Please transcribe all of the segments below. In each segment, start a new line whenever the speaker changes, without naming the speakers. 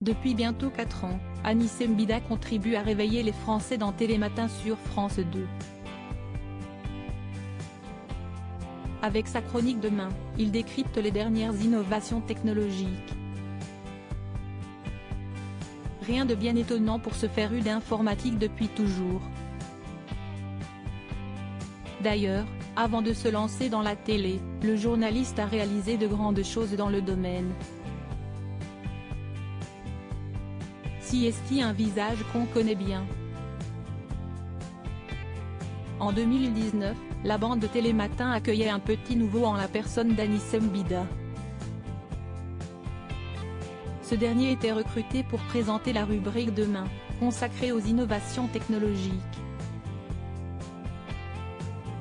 Depuis bientôt 4 ans, Anissé Mbida contribue à réveiller les Français dans Télématin sur France 2. Avec sa chronique Demain, il décrypte les dernières innovations technologiques. Rien de bien étonnant pour ce féru d'informatique depuis toujours. D'ailleurs, avant de se lancer dans la télé, le journaliste a réalisé de grandes choses dans le domaine. CST, un visage qu'on connaît bien. En 2019, la bande de Télématin accueillait un petit nouveau en la personne d'Anissé Mbida. Ce dernier était recruté pour présenter la rubrique Demain, consacrée aux innovations technologiques.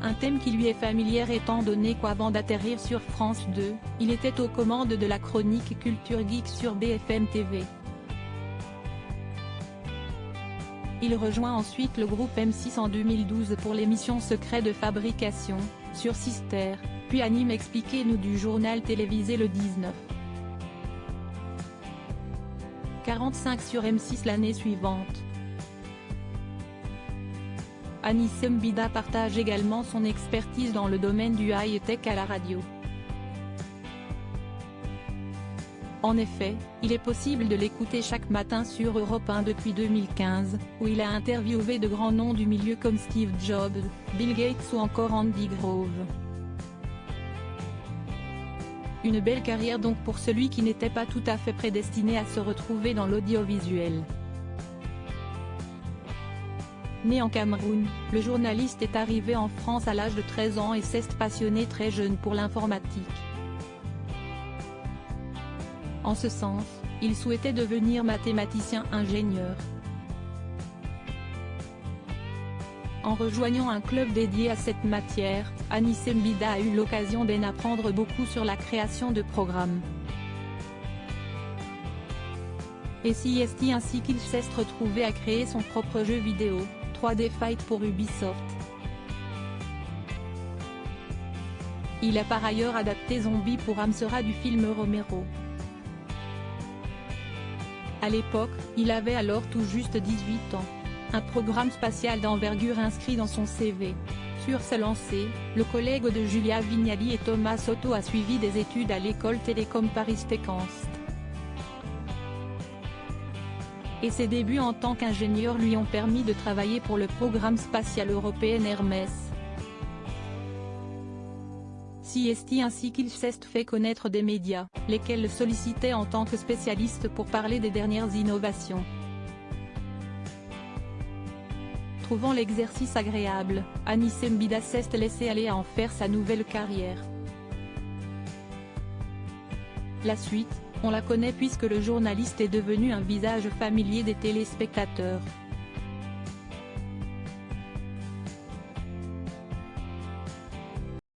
Un thème qui lui est familier étant donné qu'avant d'atterrir sur France 2, il était aux commandes de la chronique Culture Geek sur BFM TV. Il rejoint ensuite le groupe M6 en 2012 pour l'émission Secret de fabrication, sur Sister, puis anime Expliquez-nous du journal télévisé le 19h45 sur M6 l'année suivante. Anissé Mbida partage également son expertise dans le domaine du high-tech à la radio. En effet, il est possible de l'écouter chaque matin sur Europe 1 depuis 2015, où il a interviewé de grands noms du milieu comme Steve Jobs, Bill Gates ou encore Andy Grove. Une belle carrière donc pour celui qui n'était pas tout à fait prédestiné à se retrouver dans l'audiovisuel. Né en Cameroun, le journaliste est arrivé en France à l'âge de 13 ans et s'est passionné très jeune pour l'informatique. En ce sens, il souhaitait devenir mathématicien-ingénieur. En rejoignant un club dédié à cette matière, Anissé Mbida a eu l'occasion d'en apprendre beaucoup sur la création de programmes. Et CST ainsi qu'il s'est retrouvé à créer son propre jeu vidéo, 3D Fight pour Ubisoft. Il a par ailleurs adapté Zombie pour Amsera du film Romero. À l'époque, il avait alors tout juste 18 ans. Un programme spatial d'envergure inscrit dans son CV. Sur sa lancée, le collègue de Julia Vignali et Thomas Soto a suivi des études à l'école Télécom Paris-Técanst. Et ses débuts en tant qu'ingénieur lui ont permis de travailler pour le programme spatial européen Hermès. CST ainsi qu'il s'est fait connaître des médias, lesquels le sollicitaient en tant que spécialiste pour parler des dernières innovations. Trouvant l'exercice agréable, Anissé Mbida s'est laissé aller à en faire sa nouvelle carrière. La suite, on la connaît puisque le journaliste est devenu un visage familier des téléspectateurs.